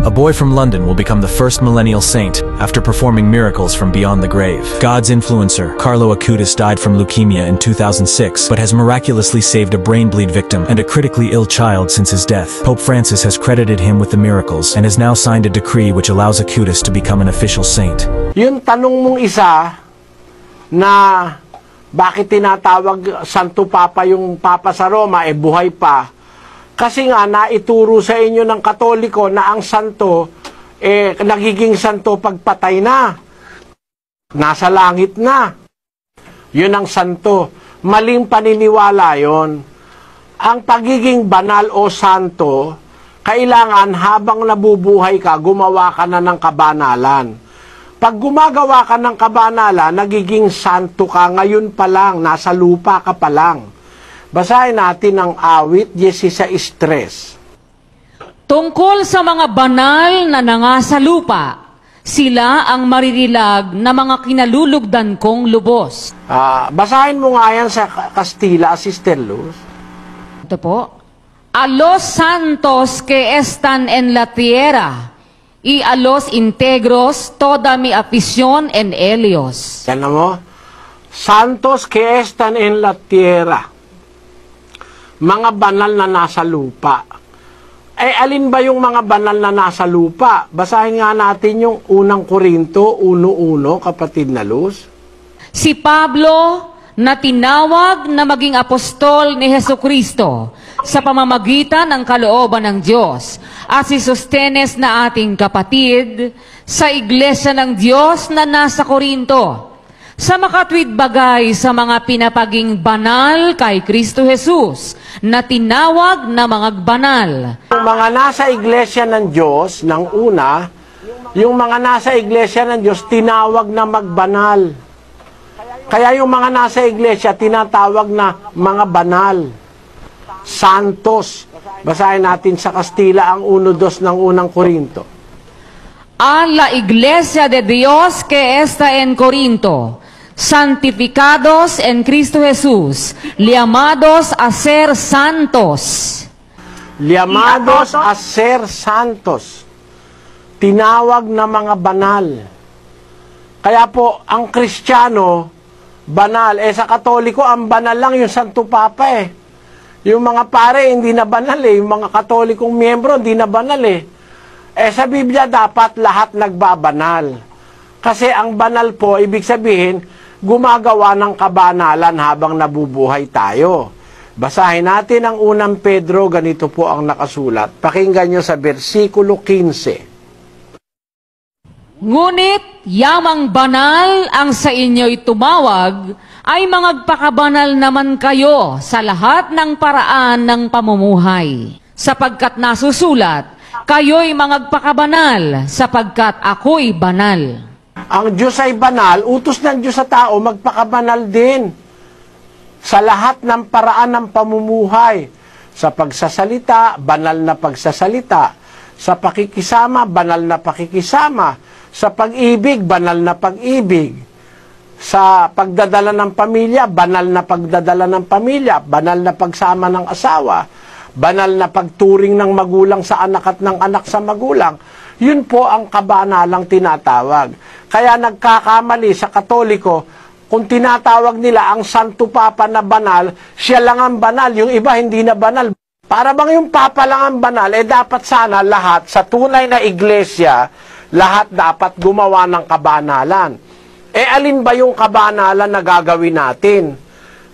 A boy from London will become the first millennial saint after performing miracles from beyond the grave. God's influencer, Carlo Acutis, died from leukemia in 2006, but has miraculously saved a brain bleed victim and a critically ill child since his death. Pope Francis has credited him with the miracles and has now signed a decree which allows Acutis to become an official saint. Yung tanong mong isa na bakit tinatawag Santo Papa yung Papa sa Roma, buhay pa. Kasi nga, naituro sa inyo ng Katoliko na ang santo, nagiging santo pagpatay na. Nasa langit na. Yun ang santo. Maling paniniwala yon. Ang pagiging banal o santo, kailangan habang nabubuhay ka, gumawa ka na ng kabanalan. Pag gumagawa ka ng kabanalan, nagiging santo ka ngayon pa lang, nasa lupa ka pa lang. Basahin natin ang awit 16:3. Tungkol sa mga banal na nangasa lupa, sila ang maririlag na mga kinalulugdan kong lubos. Basahin mo nga yan sa Kastila, Sister Luz. Ito po. A los santos que están en la tierra, y a los integros toda mi afición en ellos. Yan na mo. Santos que están en la tierra. Mga banal na nasa lupa. Alin ba yung mga banal na nasa lupa? Basahin nga natin yung unang Korinto 1:1, kapatid na Luz. Si Pablo na tinawag na maging apostol ni Jesucristo sa pamamagitan ng kalooban ng Diyos, at si Sostenes na ating kapatid sa iglesia ng Diyos na nasa Korinto, sa makatwid bagay sa mga pinapaging banal kay Kristo Jesus, na tinawag na mga banal. Yung mga nasa iglesia ng Diyos, ng una, yung mga nasa iglesia ng Diyos, tinawag na magbanal. Kaya yung mga nasa iglesia, tinatawag na mga banal. Santos. Basahin natin sa Kastila ang 1:2 ng unang Korinto. A la iglesia de Dios que está en Corinto, santificados en Cristo Jesús, llamados a ser santos. Llamados a ser santos. Tinawag na mga banal. Kaya po, ang Kristiyano, banal. Sa Katoliko, ang banal lang yung Santo Papa Yung mga pare, hindi na banal Yung mga Katolikong miyembro, hindi na banal sa Biblia, dapat lahat nagbabanal. Kasi ang banal po, ibig sabihin, gumagawa ng kabanalan habang nabubuhay tayo. Basahin natin ang unang Pedro, ganito po ang nakasulat. Pakinggan nyo sa versikulo 15. Ngunit yamang banal ang sa inyo'y tumawag, ay magpakabanal naman kayo sa lahat ng paraan ng pamumuhay. Sapagkat nasusulat, kayo'y magpakabanal, sapagkat ako'y banal. Ang Diyos ay banal, utos ng Diyos sa tao, magpakabanal din. Sa lahat ng paraan ng pamumuhay. Sa pagsasalita, banal na pagsasalita. Sa pakikisama, banal na pakikisama. Sa pag-ibig, banal na pag-ibig. Sa pagdadala ng pamilya, banal na pagdadala ng pamilya. Banal na pagsama ng asawa. Banal na pagturing ng magulang sa anak at ng anak sa magulang. Yun po ang kabanalang tinatawag. Kaya nagkakamali sa Katoliko, kung tinatawag nila ang Santo Papa na banal, siya lang ang banal, yung iba hindi na banal. Para bang yung Papa lang ang banal, dapat sana lahat, sa tunay na iglesia, lahat dapat gumawa ng kabanalan. Alin ba yung kabanalan na gagawin natin?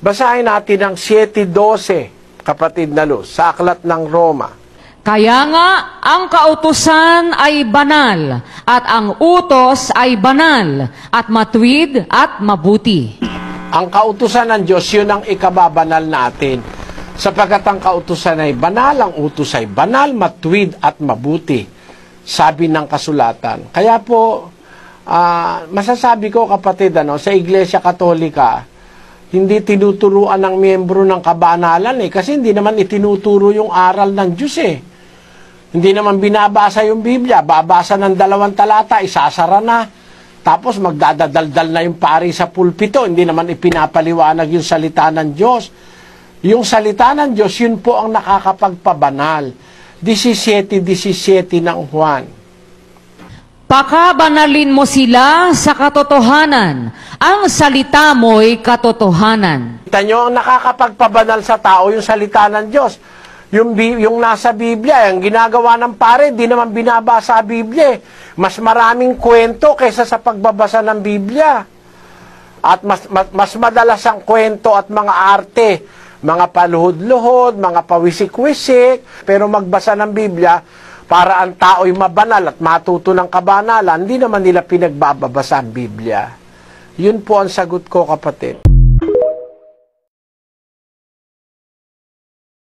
Basahin natin ang 7:12, kapatid na Luz, sa Aklat ng Roma. Kaya nga, ang kautusan ay banal, at ang utos ay banal, at matuwid at mabuti. Ang kautusan ng Diyos, yun ang ikababanal natin. Sapagkat ang kautusan ay banal, ang utos ay banal, matuwid at mabuti. Sabi ng kasulatan. Kaya po, masasabi ko kapatid, sa Iglesia Katolika, hindi tinuturuan ng miyembro ng kabanalan kasi hindi naman itinuturo yung aral ng Diyos Hindi naman binabasa yung Biblia, babasa ng 2 talata, isasara na. Tapos magdadadaldal na yung pari sa pulpito, hindi naman ipinapaliwanag yung salita ng Diyos. Yung salita ng Diyos, yun po ang nakakapagpabanal. 17:17 ng Juan. Pakabanalin mo sila sa katotohanan. Ang salita mo'y katotohanan. Kita nyo, ang nakakapagpabanal sa tao, yung salita ng Diyos. Yung nasa Biblia, ang ginagawa ng pare, di naman binabasa sa Biblia. Mas maraming kwento kaysa sa pagbabasa ng Biblia. At mas madalas ang kwento at mga arte, mga paluhod-luhod, mga pawisik-wisik, pero magbasa ng Biblia, para ang tao'y mabanal at matuto ng kabanalan, hindi naman nila pinagbabasa ang Biblia. Yun po ang sagot ko, kapatid.